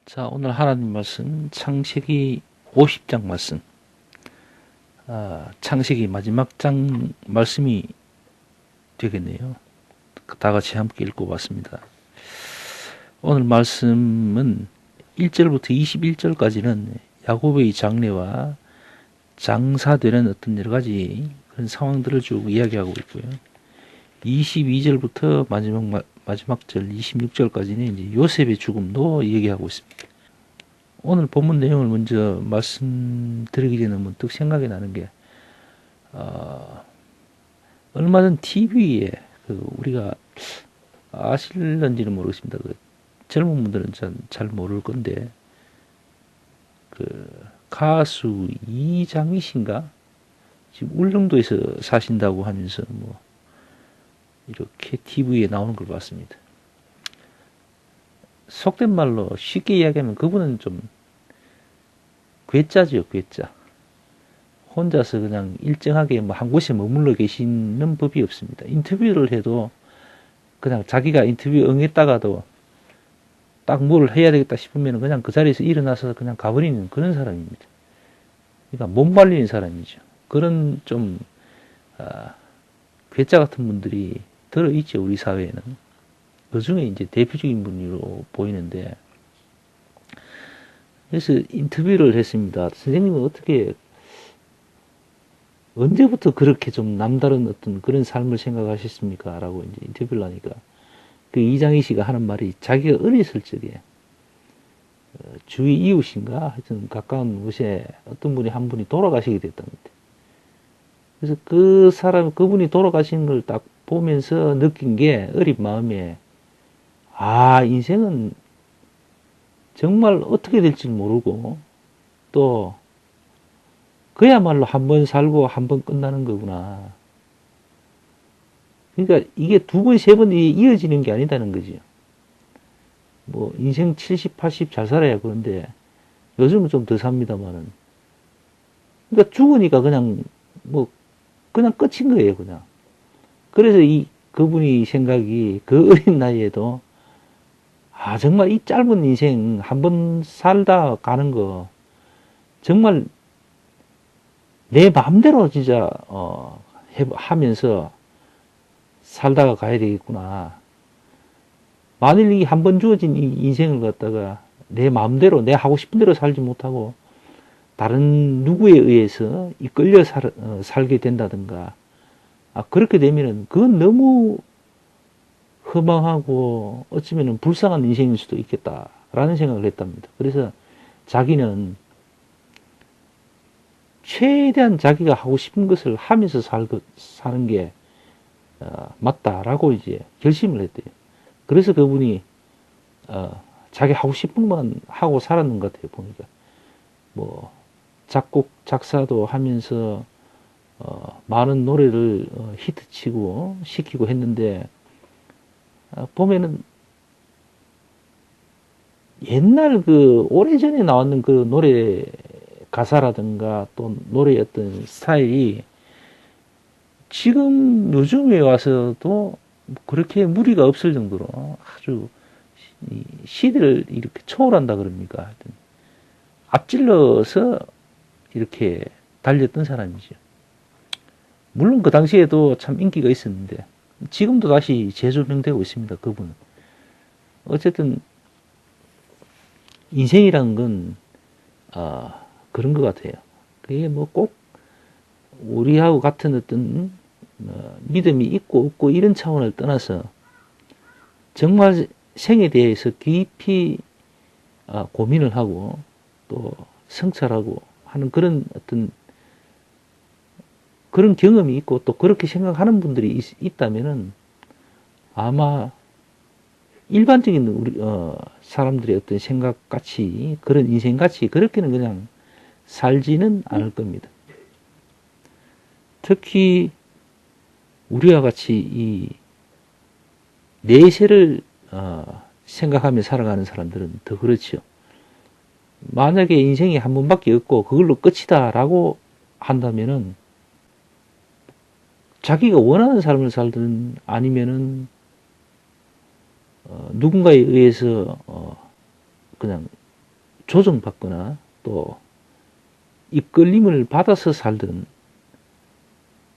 자, 오늘 하나님 말씀 창세기 50장 말씀. 창세기 마지막 장 말씀이 되겠네요. 다 같이 함께 읽어봤습니다. 오늘 말씀은 1절부터 21절까지는 야곱의 장래와 장사되는 어떤 여러 가지 그런 상황들을 쭉 이야기하고 있고요. 22절부터 마지막 절 26절까지는 이제 요셉의 죽음도 얘기하고 있습니다. 오늘 본문 내용을 먼저 말씀드리기 전에 문득 생각이 나는 게, 얼마 전 TV에 우리가 아실런지는 모르겠습니다. 젊은 분들은 잘 모를 건데, 가수 이장희 씨인가? 지금 울릉도에서 사신다고 하면서 이렇게 TV에 나오는 걸 봤습니다. 속된 말로 쉽게 이야기하면 그분은 좀 괴짜죠, 괴짜. 혼자서 그냥 일정하게 한 곳에 머물러 계시는 법이 없습니다. 인터뷰를 해도 그냥 자기가 인터뷰 응했다가도 딱 뭘 해야 되겠다 싶으면 그냥 그 자리에서 일어나서 그냥 가버리는 그런 사람입니다. 그러니까 못 말리는 사람이죠. 그런 좀 괴짜 같은 분들이 들어있죠, 우리 사회에는. 그 중에 이제 대표적인 분으로 보이는데, 그래서 인터뷰를 했습니다. 선생님은 언제부터 그렇게 좀 남다른 어떤 그런 삶을 생각하셨습니까? 라고 이제 인터뷰를 하니까, 그 이장희 씨가 하는 말이 자기가 어렸을 적에, 주위 이웃인가? 하여튼 가까운 곳에 어떤 분이 한 분이 돌아가시게 됐답니다. 그래서 그분이 돌아가신 걸 딱 보면서 느낀 게 어린 마음에, 인생은 정말 어떻게 될지 모르고, 또, 그야말로 한 번 살고 한 번 끝나는 거구나. 그러니까 이게 두 번, 세 번이 이어지는 게 아니다는 거죠. 인생 70, 80 잘 살아야 그런데, 요즘은 좀 더 삽니다만은. 그러니까 죽으니까 그냥 끝인 거예요, 그냥. 그래서 그분이 생각이 그 어린 나이에도, 정말 이 짧은 인생 한 번 살다 가는 거 정말 내 마음대로 진짜 하면서 살다가 가야 되겠구나. 만일 이 한 번 주어진 이 인생을 갖다가 내 마음대로 내 하고 싶은 대로 살지 못하고 다른 누구에 의해서 이끌려 살게 된다든가, 그렇게 되면은 그건 너무 허망하고 어쩌면 불쌍한 인생일 수도 있겠다라는 생각을 했답니다. 그래서 자기는 최대한 자기가 하고 싶은 것을 하면서 사는 게 맞다라고 이제 결심을 했대요. 그래서 그분이 자기 하고 싶은 것만 하고 살았는 것 같아요. 보니까 작곡 작사도 하면서 많은 노래를 히트치고 시키고 했는데, 보면은 옛날 오래전에 나왔는 그 노래 가사라든가 또 노래의 어떤 스타일이 지금 요즘에 와서도 그렇게 무리가 없을 정도로 아주 시대를 이렇게 초월한다 그럽니까? 앞질러서 이렇게 달렸던 사람이죠. 물론 그 당시에도 참 인기가 있었는데 지금도 다시 재조명되고 있습니다. 그분은. 어쨌든 인생이라는 건 그런 것 같아요. 그게 꼭 우리하고 같은 어떤 믿음이 있고 없고 이런 차원을 떠나서 정말 생에 대해서 깊이 고민을 하고 또 성찰하고 하는 그런 어떤 그런 경험이 있고 또 그렇게 생각하는 분들이 있다면은 아마 일반적인 우리 사람들의 어떤 생각같이 그런 인생같이 그렇게는 그냥 살지는 않을 겁니다. 특히 우리와 같이 이 내세를 생각하며 살아가는 사람들은 더 그렇죠. 만약에 인생이 한 번밖에 없고 그걸로 끝이다라고 한다면은 자기가 원하는 삶을 살든 아니면은 누군가에 의해서 그냥 조정받거나 또 이끌림을 받아서 살든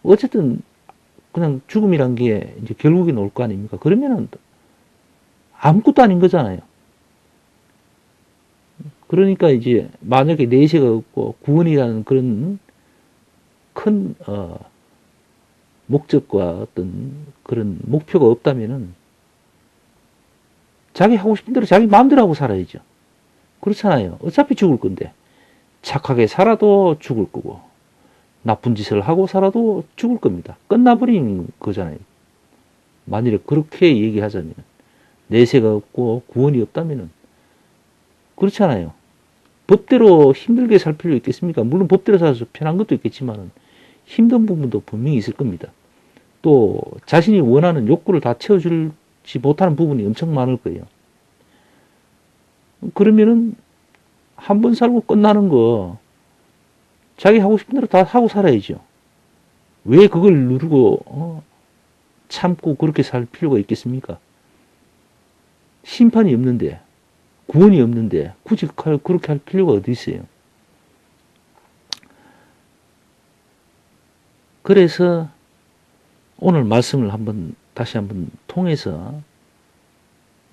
어쨌든 그냥 죽음이란 게 이제 결국엔 올 거 아닙니까? 그러면은 아무것도 아닌 거잖아요. 그러니까 이제 만약에 내세가 없고 구원이라는 그런 큰 목적과 어떤 그런 목표가 없다면은 자기 하고 싶은 대로 자기 마음대로 하고 살아야죠. 그렇잖아요. 어차피 죽을 건데 착하게 살아도 죽을 거고 나쁜 짓을 하고 살아도 죽을 겁니다. 끝나버린 거잖아요. 만일에 그렇게 얘기하자면 내세가 없고 구원이 없다면은 그렇잖아요. 법대로 힘들게 살 필요 있겠습니까? 물론 법대로 살아서 편한 것도 있겠지만 힘든 부분도 분명히 있을 겁니다. 또 자신이 원하는 욕구를 다 채워주지 못하는 부분이 엄청 많을 거예요. 그러면은 한 번 살고 끝나는 거 자기 하고 싶은 대로 다 하고 살아야죠. 왜 그걸 누르고 참고 그렇게 살 필요가 있겠습니까? 심판이 없는데 구원이 없는데 굳이 그렇게 할 필요가 어디 있어요. 그래서 오늘 말씀을 다시 한번 통해서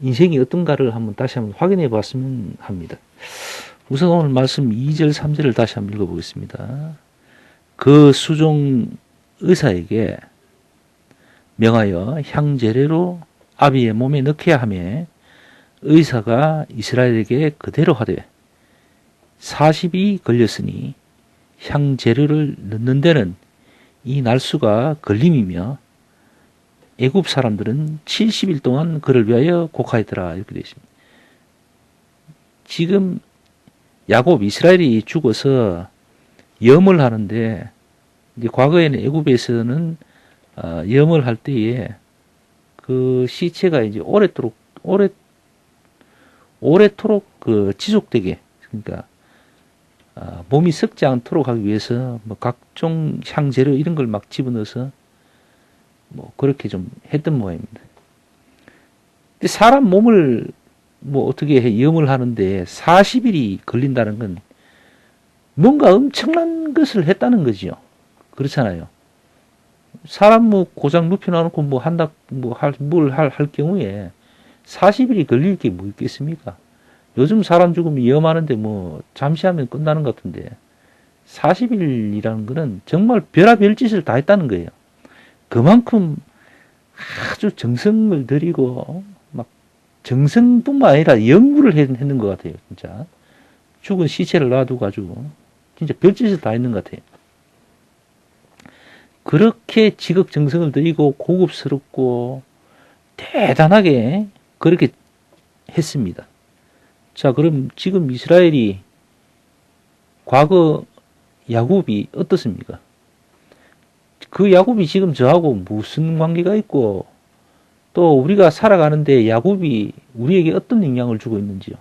인생이 어떤가를 다시 한번 확인해 봤으면 합니다. 우선 오늘 말씀 2절, 3절을 다시 한번 읽어보겠습니다. 그 수종 의사에게 명하여 향제례로 아비의 몸에 넣게 하며 의사가 이스라엘에게 그대로 하되 40이 걸렸으니 향제례를 넣는 데는 이 날수가 걸림이며 애굽 사람들은 70일 동안 그를 위하여 곡하였더라. 이렇게 되어 있습니다. 지금 야곱 이스라엘이 죽어서 염을 하는데 이제 과거에는 애굽에서는 염을 할 때에 그 시체가 이제 오래도록 그 지속되게 그러니까 몸이 썩지 않도록 하기 위해서 뭐 각종 향재료 이런 걸 막 집어넣어서 뭐 그렇게 좀 했던 모양입니다. 근데 사람 몸을 뭐 어떻게 염을 하는데 40일이 걸린다는 건 뭔가 엄청난 것을 했다는 거지요. 그렇잖아요. 사람 뭐 고장 눕혀놔놓고 뭐 한다 뭐 할 경우에 40일이 걸릴 게 뭐 있겠습니까? 요즘 사람 죽으면 염하는데 뭐 잠시 하면 끝나는 것 같은데 40일이라는 거는 정말 별의별 짓을 다 했다는 거예요. 그만큼 아주 정성을 들이고 막 정성뿐만 아니라 연구를 했는 것 같아요. 진짜 죽은 시체를 놔두고 가지고 진짜 별짓을 다 했는 것 같아요. 그렇게 지극정성을 들이고 고급스럽고 대단하게 그렇게 했습니다. 자, 그럼 지금 이스라엘이 과거 야곱이 어떻습니까? 그 야곱이 지금 저하고 무슨 관계가 있고 또 우리가 살아가는데 야곱이 우리에게 어떤 영향을 주고 있는지요.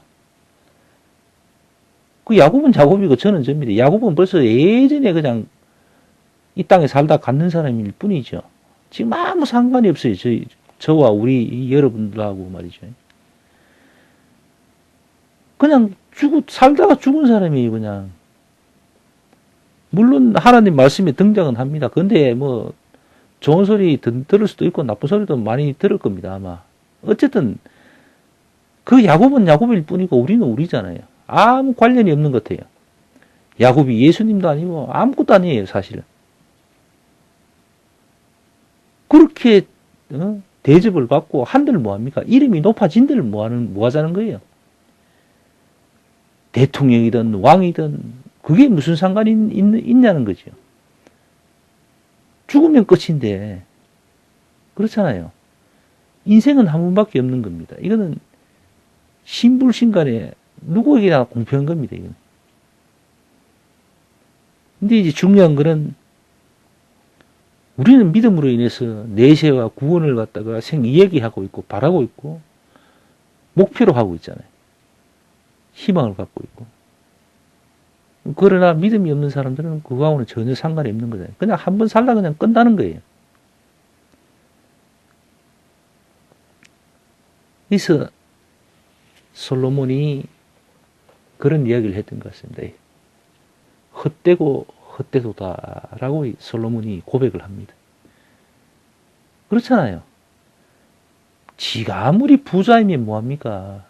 그 야곱은 야곱이고 저는 저입니다. 야곱은 벌써 예전에 그냥 이 땅에 살다 갔는 사람일 뿐이죠. 지금 아무 상관이 없어요. 저와 우리 여러분들하고 말이죠. 그냥 살다가 죽은 사람이에요, 그냥. 물론 하나님 말씀에 등장은 합니다. 근데 뭐 좋은 소리 들을 수도 있고 나쁜 소리도 많이 들을 겁니다, 아마. 어쨌든 그 야곱은 야곱일 뿐이고 우리는 우리잖아요. 아무 관련이 없는 것 같아요. 야곱이 예수님도 아니고 아무것도 아니에요, 사실은. 그렇게 대접을 받고 한들 뭐합니까? 이름이 높아진들 뭐하자는 거예요? 대통령이든 왕이든 그게 무슨 상관이 있냐는 거죠. 죽으면 끝인데 그렇잖아요. 인생은 한 번밖에 없는 겁니다. 이거는 신불신간에 누구에게나 공평한 겁니다. 이거는. 근데 이제 중요한 거는 우리는 믿음으로 인해서 내세와 구원을 갖다가 이야기하고 있고 바라고 있고 목표로 하고 있잖아요. 희망을 갖고 있고. 그러나 믿음이 없는 사람들은 그거하고는 전혀 상관이 없는 거잖아요. 그냥 한 번 살다 그냥 끝나는 거예요. 그래서 솔로몬이 그런 이야기를 했던 것 같습니다. 헛되고 헛되도다라고 솔로몬이 고백을 합니다. 그렇잖아요. 지가 아무리 부자이면 뭐합니까?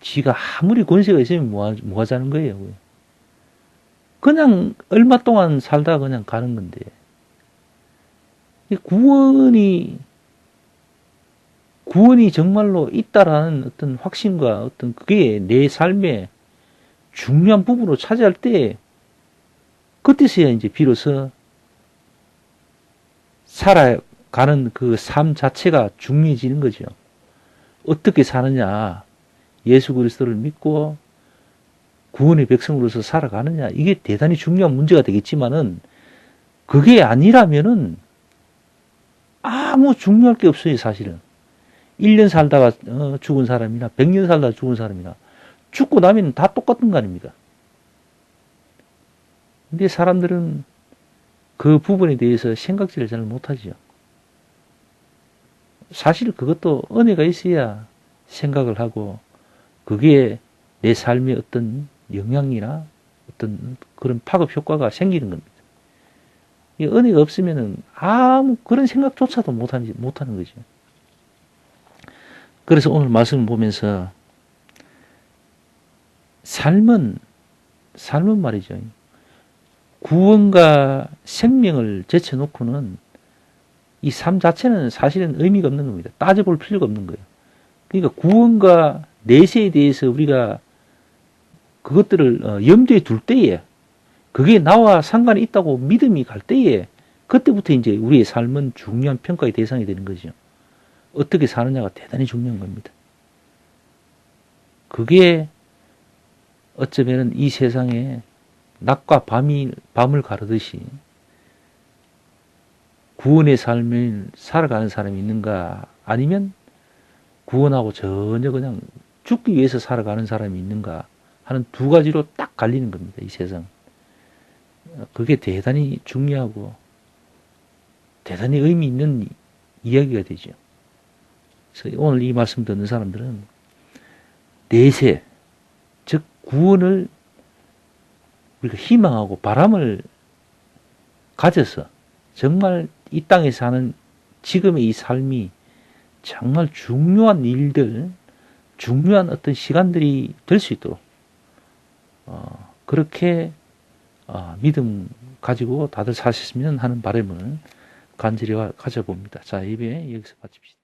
지가 아무리 권세가 있으면 뭐하자는 거예요. 그냥 얼마 동안 살다가 그냥 가는 건데. 구원이 정말로 있다라는 어떤 확신과 어떤 그게 내 삶의 중요한 부분으로 차지할 때, 그때서야 이제 비로소 살아가는 그 삶 자체가 중요해지는 거죠. 어떻게 사느냐, 예수 그리스도를 믿고 구원의 백성으로서 살아가느냐, 이게 대단히 중요한 문제가 되겠지만은, 그게 아니라면은 아무 중요할 게 없어요, 사실은. 1년 살다가 죽은 사람이나 100년 살다가 죽은 사람이나 죽고 나면 다 똑같은 거 아닙니까? 근데 사람들은 그 부분에 대해서 생각지를 잘 못하죠. 사실 그것도 은혜가 있어야 생각을 하고 그게 내 삶에 어떤 영향이나 어떤 그런 파급 효과가 생기는 겁니다. 이 은혜가 없으면은 아무 그런 생각조차도 못하는 거죠. 그래서 오늘 말씀을 보면서 삶은 말이죠. 구원과 생명을 제쳐놓고는 이 삶 자체는 사실은 의미가 없는 겁니다. 따져볼 필요가 없는 거예요. 그러니까 구원과 내세에 대해서 우리가 그것들을 염두에 둘 때에, 그게 나와 상관이 있다고 믿음이 갈 때에, 그때부터 이제 우리의 삶은 중요한 평가의 대상이 되는 거죠. 어떻게 사느냐가 대단히 중요한 겁니다. 그게 어쩌면 이 세상에 낮과 밤을 가르듯이 구원의 삶을 살아가는 사람이 있는가, 아니면 구원하고 전혀 그냥 죽기 위해서 살아가는 사람이 있는가 하는 두 가지로 딱 갈리는 겁니다, 이 세상. 그게 대단히 중요하고 대단히 의미 있는 이야기가 되죠. 그래서 오늘 이 말씀 듣는 사람들은 내세, 즉 구원을 우리가 희망하고 바람을 가져서 정말 이 땅에 사는 지금의 이 삶이 정말 중요한 일들, 중요한 어떤 시간들이 될 수 있도록 그렇게 믿음 가지고 다들 사셨으면 하는 바람을 간절히 가져봅니다. 자, 예배 여기서 마칩시다.